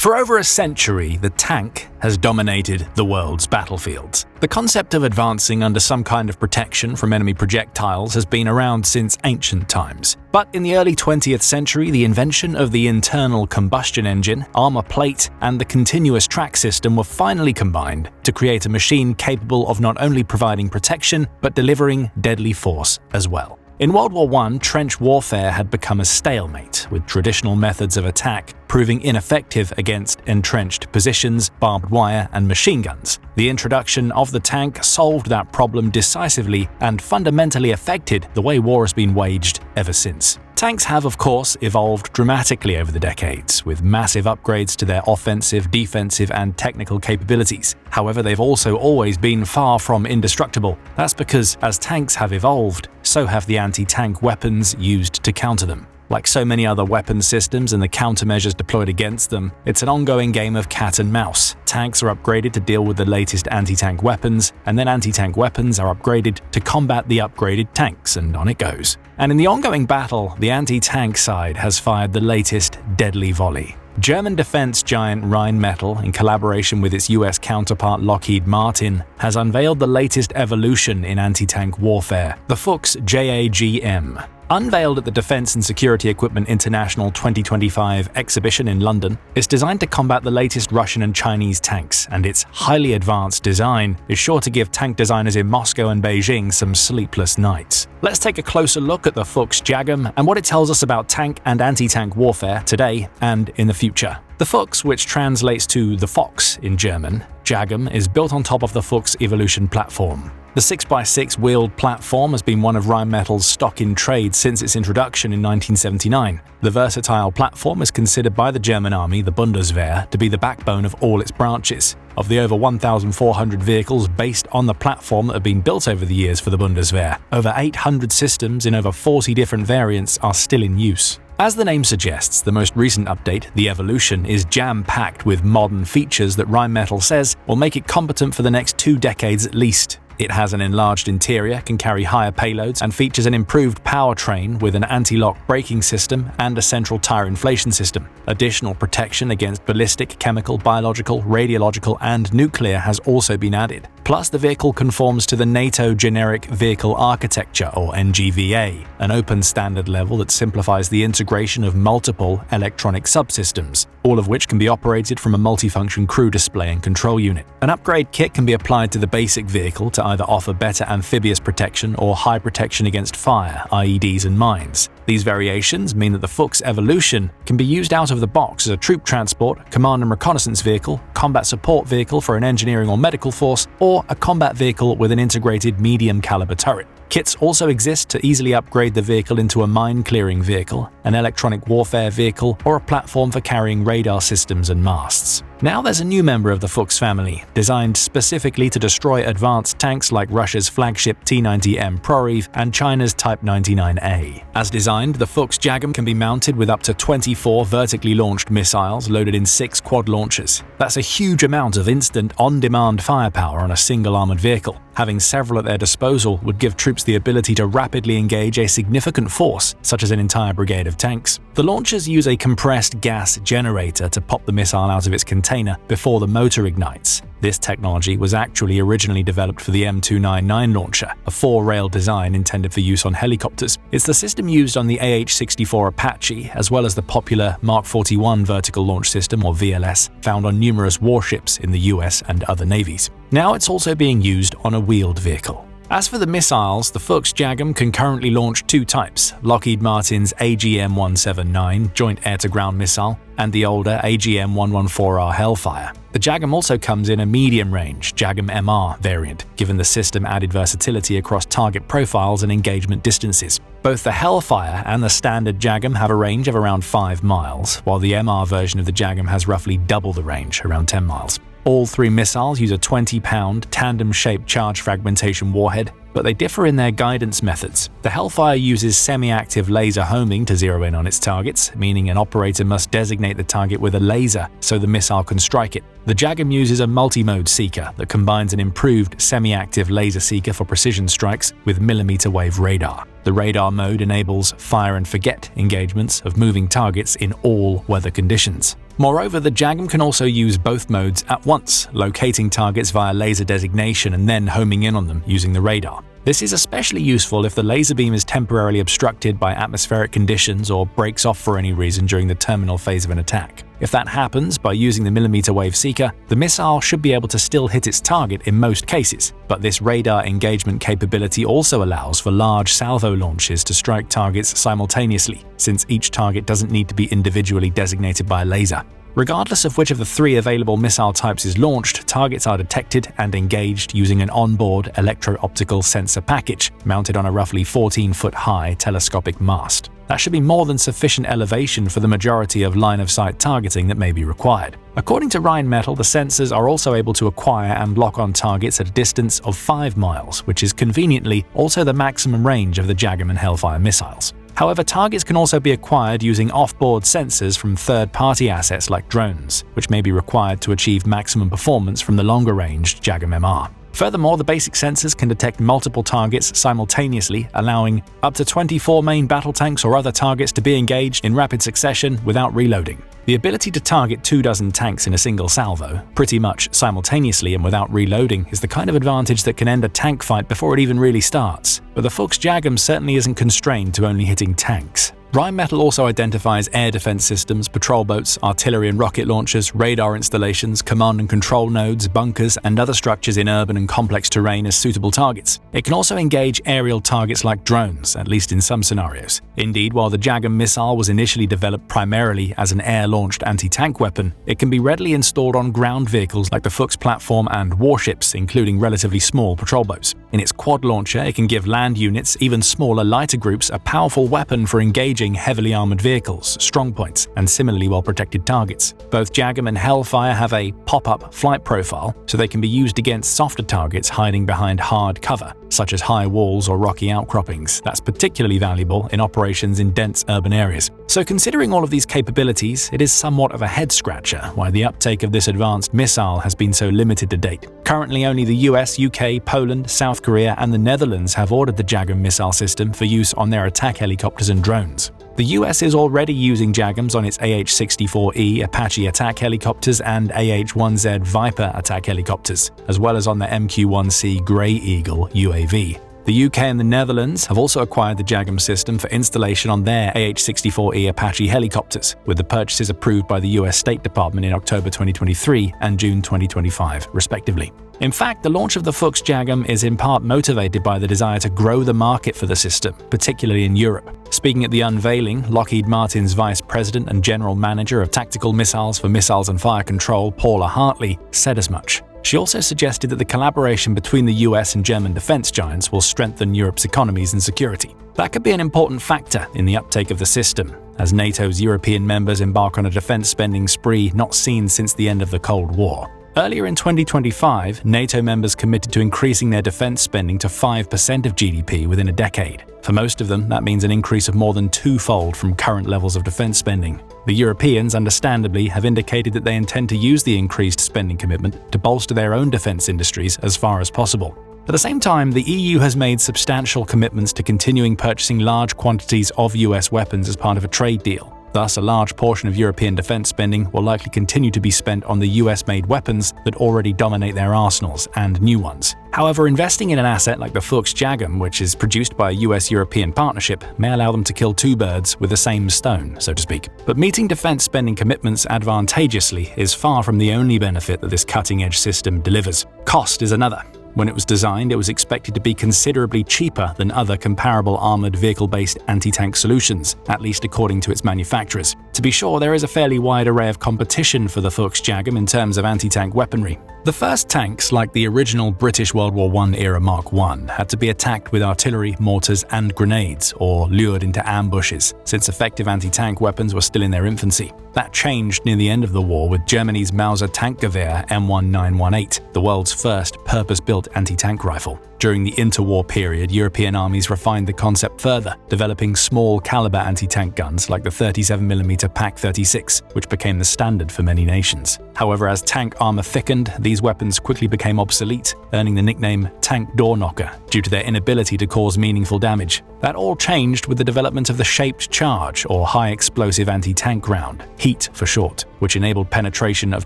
For over a century, the tank has dominated the world's battlefields. The concept of advancing under some kind of protection from enemy projectiles has been around since ancient times. But in the early 20th century, the invention of the internal combustion engine, armor plate, and the continuous track system were finally combined to create a machine capable of not only providing protection, but delivering deadly force as well. In World War I, trench warfare had become a stalemate, with traditional methods of attack proving ineffective against entrenched positions, barbed wire, and machine guns. The introduction of the tank solved that problem decisively and fundamentally affected the way war has been waged ever since. Tanks have, of course, evolved dramatically over the decades, with massive upgrades to their offensive, defensive, and technical capabilities. However, they've also always been far from indestructible. That's because as tanks have evolved, so have the anti-tank weapons used to counter them. Like so many other weapon systems and the countermeasures deployed against them, it's an ongoing game of cat and mouse. Tanks are upgraded to deal with the latest anti-tank weapons, and then anti-tank weapons are upgraded to combat the upgraded tanks, and on it goes. And in the ongoing battle, the anti-tank side has fired the latest deadly volley. German defense giant Rheinmetall, in collaboration with its US counterpart Lockheed Martin, has unveiled the latest evolution in anti-tank warfare, the Fuchs JAGM. Unveiled at the Defense and Security Equipment International 2025 exhibition in London, it's designed to combat the latest Russian and Chinese tanks, and its highly advanced design is sure to give tank designers in Moscow and Beijing some sleepless nights. Let's take a closer look at the Fuchs JAGM and what it tells us about tank and anti-tank warfare today and in the future. The Fuchs, which translates to the fox in German, JAGM is built on top of the Fuchs Evolution platform. The 6x6 wheeled platform has been one of Rheinmetall's stock in trade since its introduction in 1979. The versatile platform is considered by the German army, the Bundeswehr, to be the backbone of all its branches. Of the over 1,400 vehicles based on the platform that have been built over the years for the Bundeswehr, over 800 systems in over 40 different variants are still in use. As the name suggests, the most recent update, the Evolution, is jam-packed with modern features that Rheinmetall says will make it competent for the next 2 decades at least. It has an enlarged interior, can carry higher payloads, and features an improved powertrain with an anti-lock braking system and a central tire inflation system. Additional protection against ballistic, chemical, biological, radiological, and nuclear has also been added. Plus, the vehicle conforms to the NATO Generic Vehicle Architecture, or NGVA, an open standard level that simplifies the integration of multiple electronic subsystems, all of which can be operated from a multifunction crew display and control unit. An upgrade kit can be applied to the basic vehicle to either offer better amphibious protection or high protection against fire, IEDs, and mines. These variations mean that the Fuchs Evolution can be used out of the box as a troop transport, command and reconnaissance vehicle, combat support vehicle for an engineering or medical force, or a combat vehicle with an integrated medium-caliber turret. Kits also exist to easily upgrade the vehicle into a mine-clearing vehicle, an electronic warfare vehicle, or a platform for carrying radar systems and masts. Now there's a new member of the Fuchs family, designed specifically to destroy advanced tanks like Russia's flagship T-90M Proriev and China's Type 99A. As designed, the Fuchs JAGM can be mounted with up to 24 vertically launched missiles loaded in 6 quad launchers. That's a huge amount of instant, on-demand firepower on a single armored vehicle. Having several at their disposal would give troops the ability to rapidly engage a significant force, such as an entire brigade of tanks. The launchers use a compressed gas generator to pop the missile out of its container before the motor ignites. This technology was actually originally developed for the M299 launcher, a 4-rail design intended for use on helicopters. It's the system used on the AH-64 Apache, as well as the popular Mark 41 vertical launch system, or VLS, found on numerous warships in the US and other navies. Now it's also being used on a wheeled vehicle. As for the missiles, the Fuchs JAGM can currently launch 2 types, Lockheed Martin's AGM-179 Joint Air-to-Ground Missile and the older AGM-114R Hellfire. The JAGM also comes in a medium-range JAGM-MR variant, given the system added versatility across target profiles and engagement distances. Both the Hellfire and the standard JAGM have a range of around 5 miles, while the MR version of the JAGM has roughly double the range, around 10 miles. All 3 missiles use a 20-pound, tandem-shaped charge fragmentation warhead, but they differ in their guidance methods. The Hellfire uses semi-active laser homing to zero in on its targets, meaning an operator must designate the target with a laser so the missile can strike it. The JAGM uses a multi-mode seeker that combines an improved semi-active laser seeker for precision strikes with millimeter-wave radar. The radar mode enables fire-and-forget engagements of moving targets in all weather conditions. Moreover, the JAGM can also use both modes at once, locating targets via laser designation and then homing in on them using the radar. This is especially useful if the laser beam is temporarily obstructed by atmospheric conditions or breaks off for any reason during the terminal phase of an attack. If that happens, by using the millimeter wave seeker, the missile should be able to still hit its target in most cases, but this radar engagement capability also allows for large salvo launches to strike targets simultaneously, since each target doesn't need to be individually designated by a laser. Regardless of which of the three available missile types is launched, targets are detected and engaged using an onboard electro-optical sensor package mounted on a roughly 14-foot-high telescopic mast. That should be more than sufficient elevation for the majority of line-of-sight targeting that may be required. According to Rheinmetall, the sensors are also able to acquire and lock on targets at a distance of 5 miles, which is conveniently also the maximum range of the JAGM and Hellfire missiles. However, targets can also be acquired using off-board sensors from third-party assets like drones, which may be required to achieve maximum performance from the longer-range JAGM-MR. Furthermore, the basic sensors can detect multiple targets simultaneously, allowing up to 24 main battle tanks or other targets to be engaged in rapid succession without reloading. The ability to target 24 tanks in a single salvo, pretty much simultaneously and without reloading, is the kind of advantage that can end a tank fight before it even really starts. But the Fuchs JAGM certainly isn't constrained to only hitting tanks. Rheinmetall also identifies air defense systems, patrol boats, artillery and rocket launchers, radar installations, command and control nodes, bunkers, and other structures in urban and complex terrain as suitable targets. It can also engage aerial targets like drones, at least in some scenarios. Indeed, while the JAGM missile was initially developed primarily as an air-launched anti-tank weapon, it can be readily installed on ground vehicles like the Fuchs platform and warships, including relatively small patrol boats. In its quad launcher, it can give land units, even smaller, lighter groups, a powerful weapon for engaging heavily armored vehicles, strongpoints, and similarly well-protected targets. Both JAGM and Hellfire have a pop-up flight profile, so they can be used against softer targets hiding behind hard cover, such as high walls or rocky outcroppings. That's particularly valuable in operations in dense urban areas. So considering all of these capabilities, it is somewhat of a head-scratcher why the uptake of this advanced missile has been so limited to date. Currently, only the US, UK, Poland, South Korea, and the Netherlands have ordered the JAGM missile system for use on their attack helicopters and drones. The US is already using JAGMs on its AH-64E Apache attack helicopters and AH-1Z Viper attack helicopters, as well as on the MQ-1C Grey Eagle UAV. The UK and the Netherlands have also acquired the JAGM system for installation on their AH-64E Apache helicopters, with the purchases approved by the US State Department in October 2023 and June 2025, respectively. In fact, the launch of the Fuchs JAGM is in part motivated by the desire to grow the market for the system, particularly in Europe. Speaking at the unveiling, Lockheed Martin's Vice President and General Manager of Tactical Missiles for Missiles and Fire Control, Paula Hartley, said as much. She also suggested that the collaboration between the US and German defense giants will strengthen Europe's economies and security. That could be an important factor in the uptake of the system, as NATO's European members embark on a defense spending spree not seen since the end of the Cold War. Earlier in 2025, NATO members committed to increasing their defense spending to 5% of GDP within a decade. For most of them, that means an increase of more than twofold from current levels of defense spending. The Europeans, understandably, have indicated that they intend to use the increased spending commitment to bolster their own defense industries as far as possible. At the same time, the EU has made substantial commitments to continuing purchasing large quantities of US weapons as part of a trade deal. Thus, a large portion of European defense spending will likely continue to be spent on the US-made weapons that already dominate their arsenals and new ones. However, investing in an asset like the Fuchs JAGM, which is produced by a US-European partnership, may allow them to kill two birds with the same stone, so to speak. But meeting defense spending commitments advantageously is far from the only benefit that this cutting-edge system delivers. Cost is another. When it was designed, it was expected to be considerably cheaper than other comparable armored vehicle-based anti-tank solutions, at least according to its manufacturers. To be sure, there is a fairly wide array of competition for the Fuchs JAGM in terms of anti-tank weaponry. The first tanks, like the original British World War I era Mark I, had to be attacked with artillery, mortars, and grenades, or lured into ambushes, since effective anti-tank weapons were still in their infancy. That changed near the end of the war with Germany's Mauser Tankgewehr M1918, the world's first purpose-built anti-tank rifle. During the interwar period, European armies refined the concept further, developing small-caliber anti-tank guns like the 37mm Pak-36, which became the standard for many nations. However, as tank armor thickened, these weapons quickly became obsolete, earning the nickname tank door knocker due to their inability to cause meaningful damage. That all changed with the development of the shaped charge, or high-explosive anti-tank round, HEAT for short, which enabled penetration of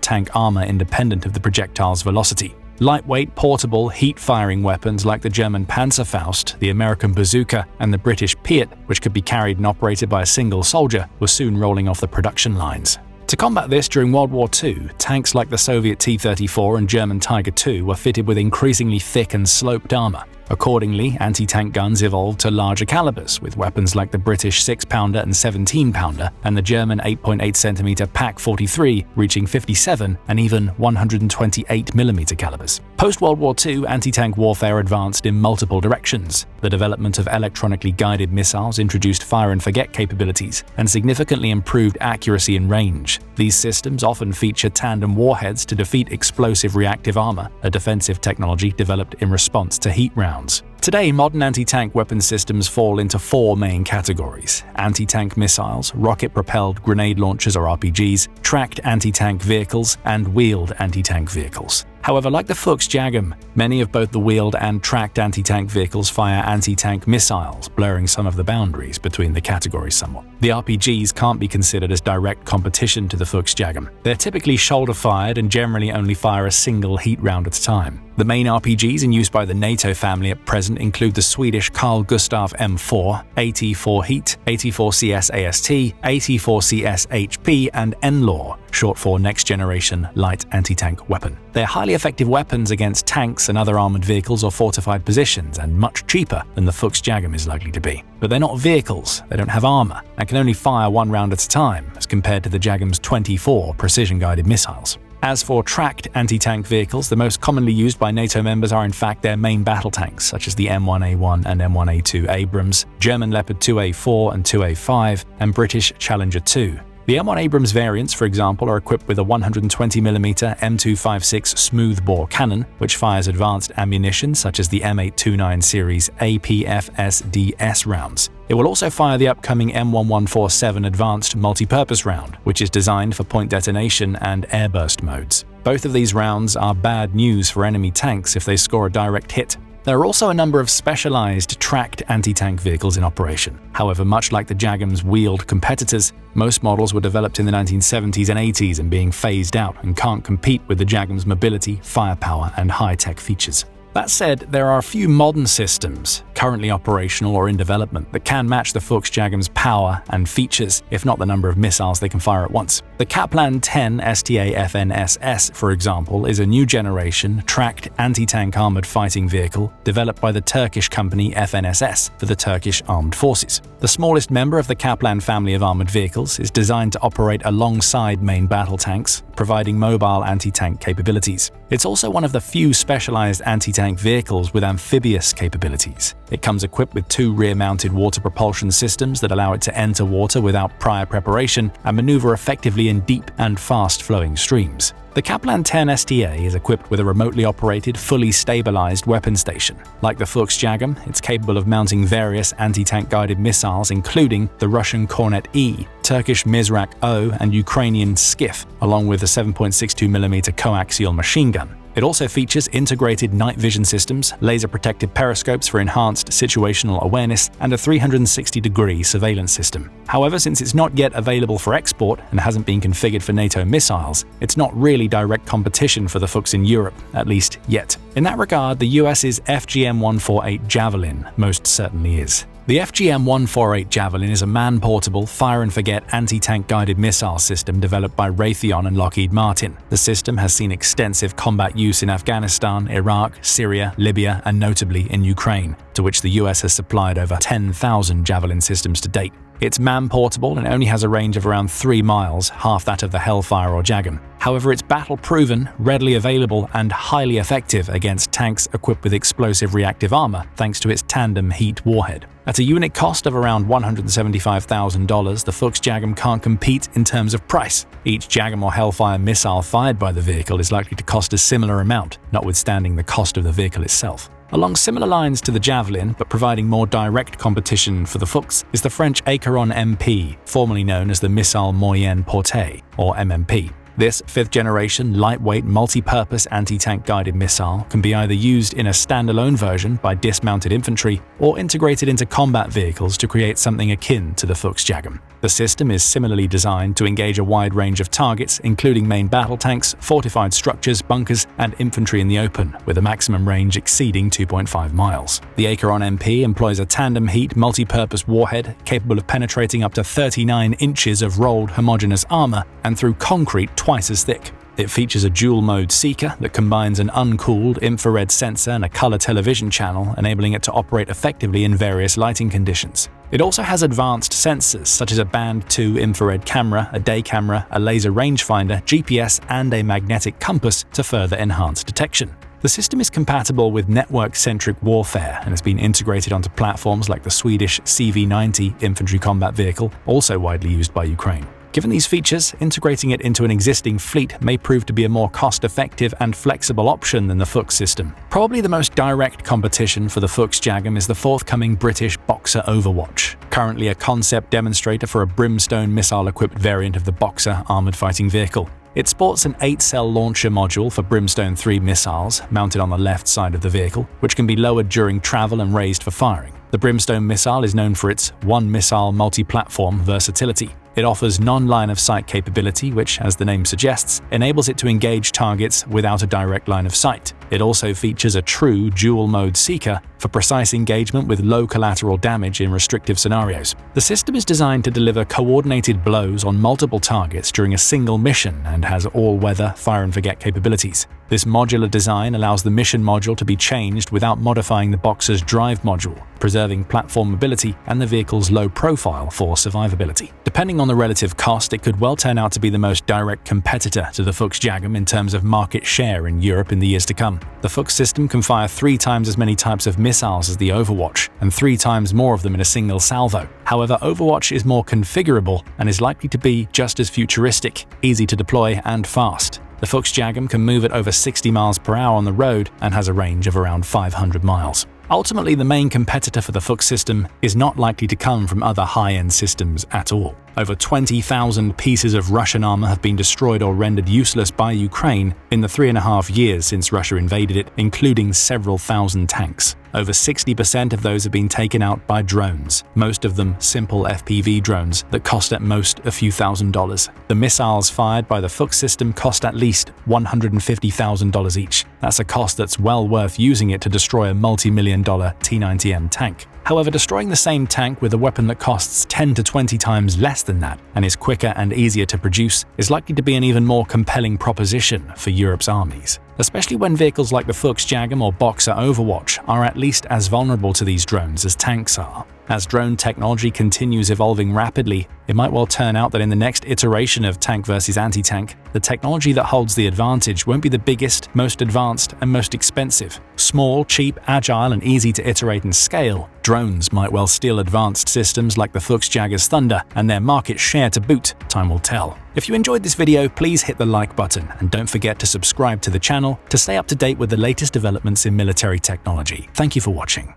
tank armor independent of the projectile's velocity. Lightweight, portable, heat-firing weapons like the German Panzerfaust, the American Bazooka, and the British Piat, which could be carried and operated by a single soldier, were soon rolling off the production lines. To combat this during World War II, tanks like the Soviet T-34 and German Tiger II were fitted with increasingly thick and sloped armor. Accordingly, anti-tank guns evolved to larger calibers, with weapons like the British 6-pounder and 17-pounder, and the German 8.8cm Pak-43 reaching 57 and even 128mm calibers. Post-World War II, anti-tank warfare advanced in multiple directions. The development of electronically guided missiles introduced fire-and-forget capabilities and significantly improved accuracy and range. These systems often feature tandem warheads to defeat explosive reactive armor, a defensive technology developed in response to heat rounds. Today, modern anti-tank weapon systems fall into four main categories: anti-tank missiles, rocket-propelled grenade launchers or RPGs, tracked anti-tank vehicles, and wheeled anti-tank vehicles. However, like the Fuchs JAGM, many of both the wheeled and tracked anti-tank vehicles fire anti-tank missiles, blurring some of the boundaries between the categories somewhat. The RPGs can't be considered as direct competition to the Fuchs JAGM. They're typically shoulder-fired and generally only fire a single heat round at a time. The main RPGs in use by the NATO family at present include the Swedish Carl Gustaf M4, AT4 Heat, AT4CS AST, AT4CS HP, and NLAW, short for Next Generation Light Anti-Tank Weapon. They're highly effective weapons against tanks and other armored vehicles or fortified positions, and much cheaper than the Fuchs JAGM is likely to be. But they're not vehicles, they don't have armor, and can only fire one round at a time, as compared to the JAGM's 24 precision-guided missiles. As for tracked anti-tank vehicles, the most commonly used by NATO members are in fact their main battle tanks, such as the M1A1 and M1A2 Abrams, German Leopard 2A4 and 2A5, and British Challenger 2. The M1 Abrams variants, for example, are equipped with a 120mm M256 smoothbore cannon, which fires advanced ammunition such as the M829 series APFSDS rounds. It will also fire the upcoming M1147 advanced multipurpose round, which is designed for point detonation and airburst modes. Both of these rounds are bad news for enemy tanks if they score a direct hit. There are also a number of specialized tracked anti-tank vehicles in operation. However, much like the JAGM's wheeled competitors, most models were developed in the 1970s and 80s and being phased out and can't compete with the JAGM's mobility, firepower, and high-tech features. That said, there are a few modern systems, currently operational or in development, that can match the Fuchs JAGM's power and features, if not the number of missiles they can fire at once. The Kaplan 10 STA-FNSS, for example, is a new generation, tracked anti-tank armored fighting vehicle developed by the Turkish company FNSS for the Turkish Armed Forces. The smallest member of the Kaplan family of armored vehicles is designed to operate alongside main battle tanks, providing mobile anti-tank capabilities. It's also one of the few specialized anti-tank vehicles with amphibious capabilities. It comes equipped with two rear-mounted water propulsion systems that allow it to enter water without prior preparation and maneuver effectively in deep and fast-flowing streams. The Kaplan 10 STA is equipped with a remotely operated, fully stabilized weapon station. Like the Fuchs JAGM, it's capable of mounting various anti-tank guided missiles including the Russian Kornet E, Turkish Mizrak O, and Ukrainian Skif, along with a 7.62mm coaxial machine gun. It also features integrated night vision systems, laser-protected periscopes for enhanced situational awareness, and a 360-degree surveillance system. However, since it's not yet available for export and hasn't been configured for NATO missiles, it's not really direct competition for the Fuchs in Europe, at least yet. In that regard, the US's FGM-148 Javelin most certainly is. The FGM-148 Javelin is a man-portable, fire-and-forget anti-tank guided missile system developed by Rheinmetall and Lockheed Martin. The system has seen extensive combat use in Afghanistan, Iraq, Syria, Libya, and notably in Ukraine, to which the US has supplied over 10,000 Javelin systems to date. It's man-portable and only has a range of around 3 miles, half that of the Hellfire or JAGM. However, it's battle-proven, readily available, and highly effective against tanks equipped with explosive reactive armor thanks to its tandem heat warhead. At a unit cost of around $175,000, the Fuchs JAGM can't compete in terms of price. Each JAGM or Hellfire missile fired by the vehicle is likely to cost a similar amount, notwithstanding the cost of the vehicle itself. Along similar lines to the Javelin, but providing more direct competition for the Fuchs, is the French Acheron MP, formerly known as the Missile Moyenne Portée, or MMP. This fifth-generation, lightweight, multi-purpose anti-tank guided missile can be either used in a standalone version by dismounted infantry or integrated into combat vehicles to create something akin to the Fuchs JAGM. The system is similarly designed to engage a wide range of targets, including main battle tanks, fortified structures, bunkers, and infantry in the open, with a maximum range exceeding 2.5 miles. The Acheron MP employs a tandem heat multi-purpose warhead capable of penetrating up to 39 inches of rolled homogeneous armor and through concrete twice as thick. It features a dual-mode seeker that combines an uncooled infrared sensor and a color television channel, enabling it to operate effectively in various lighting conditions. It also has advanced sensors such as a Band 2 infrared camera, a day camera, a laser rangefinder, GPS, and a magnetic compass to further enhance detection. The system is compatible with network-centric warfare and has been integrated onto platforms like the Swedish CV-90 infantry combat vehicle, also widely used by Ukraine. Given these features, integrating it into an existing fleet may prove to be a more cost-effective and flexible option than the Fuchs system. Probably the most direct competition for the Fuchs JAGM is the forthcoming British Boxer Overwatch, currently a concept demonstrator for a Brimstone missile-equipped variant of the Boxer armored fighting vehicle. It sports an 8-cell launcher module for Brimstone 3 missiles mounted on the left side of the vehicle, which can be lowered during travel and raised for firing. The Brimstone missile is known for its one-missile multi-platform versatility. It offers non-line-of-sight capability, which, as the name suggests, enables it to engage targets without a direct line of sight. It also features a true dual-mode seeker for precise engagement with low collateral damage in restrictive scenarios. The system is designed to deliver coordinated blows on multiple targets during a single mission and has all-weather fire-and-forget capabilities. This modular design allows the mission module to be changed without modifying the Boxer's drive module, preserving platform mobility and the vehicle's low profile for survivability. Depending on the relative cost, it could well turn out to be the most direct competitor to the Fuchs JAGM in terms of market share in Europe in the years to come. The Fuchs system can fire 3 times as many types of missiles as the Overwatch, and 3 times more of them in a single salvo. However, Overwatch is more configurable and is likely to be just as futuristic, easy to deploy, and fast. The Fuchs JAGM can move at over 60 miles per hour on the road and has a range of around 500 miles. Ultimately, the main competitor for the Fuchs system is not likely to come from other high-end systems at all. Over 20,000 pieces of Russian armor have been destroyed or rendered useless by Ukraine in the 3.5 years since Russia invaded it, including several thousand tanks. Over 60% of those have been taken out by drones, most of them simple FPV drones that cost at most a few $1,000s. The missiles fired by the Fuchs system cost at least $150,000 each. That's a cost that's well worth using it to destroy a multi-million-dollar T-90M tank. However, destroying the same tank with a weapon that costs 10 to 20 times less than that and is quicker and easier to produce is likely to be an even more compelling proposition for Europe's armies, especially when vehicles like the Fuchs JAGM or Boxer Overwatch are at least as vulnerable to these drones as tanks are. As drone technology continues evolving rapidly, it might well turn out that in the next iteration of tank versus anti-tank, the technology that holds the advantage won't be the biggest, most advanced, and most expensive. Small, cheap, agile, and easy to iterate and scale, drones might well steal advanced systems like the Fuchs JAGM's thunder and their market share to boot. Time will tell. If you enjoyed this video, please hit the like button and don't forget to subscribe to the channel to stay up to date with the latest developments in military technology. Thank you for watching.